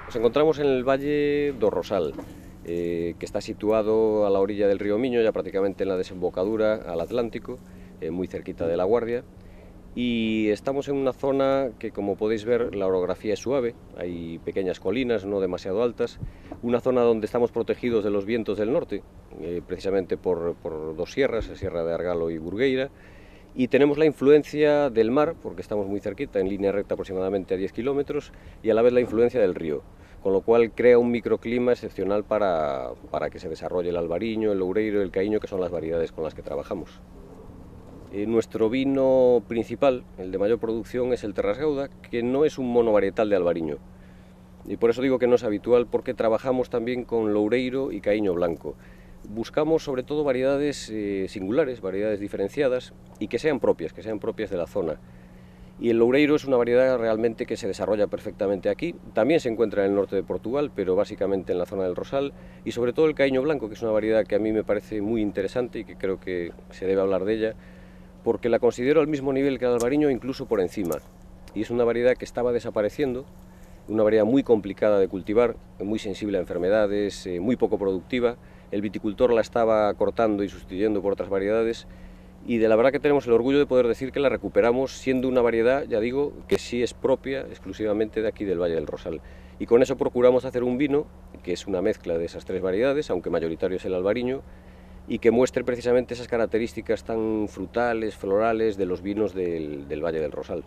Nos encontramos en el Valle do Rosal, que está situado a la orilla del río Miño, ya prácticamente en la desembocadura al Atlántico, muy cerquita de La Guardia. Y estamos en una zona que, como podéis ver, la orografía es suave, hay pequeñas colinas, no demasiado altas, una zona donde estamos protegidos de los vientos del norte, precisamente por dos sierras, la Sierra de Argalo y Burgueira, y tenemos la influencia del mar, porque estamos muy cerquita, en línea recta aproximadamente a 10 kilómetros, y a la vez la influencia del río, con lo cual crea un microclima excepcional para que se desarrolle el albariño, el loureiro y el caíño, que son las variedades con las que trabajamos. Nuestro vino principal, el de mayor producción, es el Terras Gauda, que no es un monovarietal de albariño. Y por eso digo que no es habitual, porque trabajamos también con loureiro y caíño blanco. Buscamos sobre todo variedades singulares, variedades diferenciadas y que sean propias de la zona. Y el loureiro es una variedad realmente que se desarrolla perfectamente aquí. También se encuentra en el norte de Portugal, pero básicamente en la zona del Rosal. Y sobre todo el caíño blanco, que es una variedad que a mí me parece muy interesante y que creo que se debe hablar de ella, porque la considero al mismo nivel que el albariño, incluso por encima. Y es una variedad que estaba desapareciendo, una variedad muy complicada de cultivar, muy sensible a enfermedades, muy poco productiva. El viticultor la estaba cortando y sustituyendo por otras variedades, y de la verdad que tenemos el orgullo de poder decir que la recuperamos siendo una variedad, ya digo, que sí es propia exclusivamente de aquí del Valle del Rosal. Y con eso procuramos hacer un vino que es una mezcla de esas tres variedades, aunque mayoritario es el albariño, y que muestre precisamente esas características tan frutales, florales de los vinos del Valle del Rosal.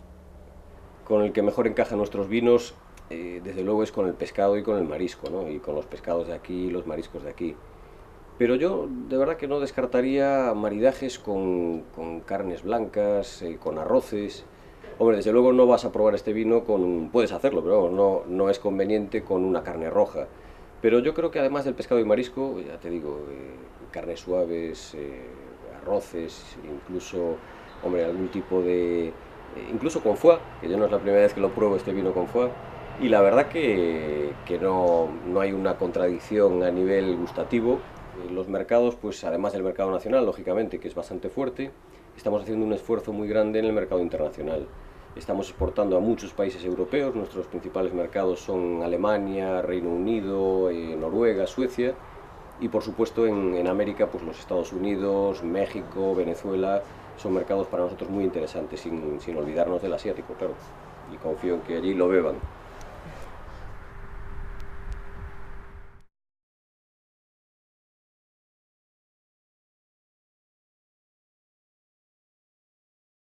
Con el que mejor encajan nuestros vinos, desde luego, es con el pescado y con el marisco, ¿no? Y con los pescados de aquí y los mariscos de aquí. Pero yo de verdad que no descartaría maridajes con carnes blancas, con arroces. Hombre, desde luego no vas a probar este vino con... Puedes hacerlo, pero no es conveniente con una carne roja. Pero yo creo que además del pescado y marisco, ya te digo, carnes suaves, arroces, incluso, hombre, algún tipo de... incluso con foie, que yo no es la primera vez que lo pruebo este vino con foie. Y la verdad que no hay una contradicción a nivel gustativo. Los mercados, pues además del mercado nacional, lógicamente, que es bastante fuerte, estamos haciendo un esfuerzo muy grande en el mercado internacional. Estamos exportando a muchos países europeos, nuestros principales mercados son Alemania, Reino Unido, Noruega, Suecia, y por supuesto en América, pues los Estados Unidos, México, Venezuela, son mercados para nosotros muy interesantes, sin olvidarnos del asiático, claro, y confío en que allí lo beban.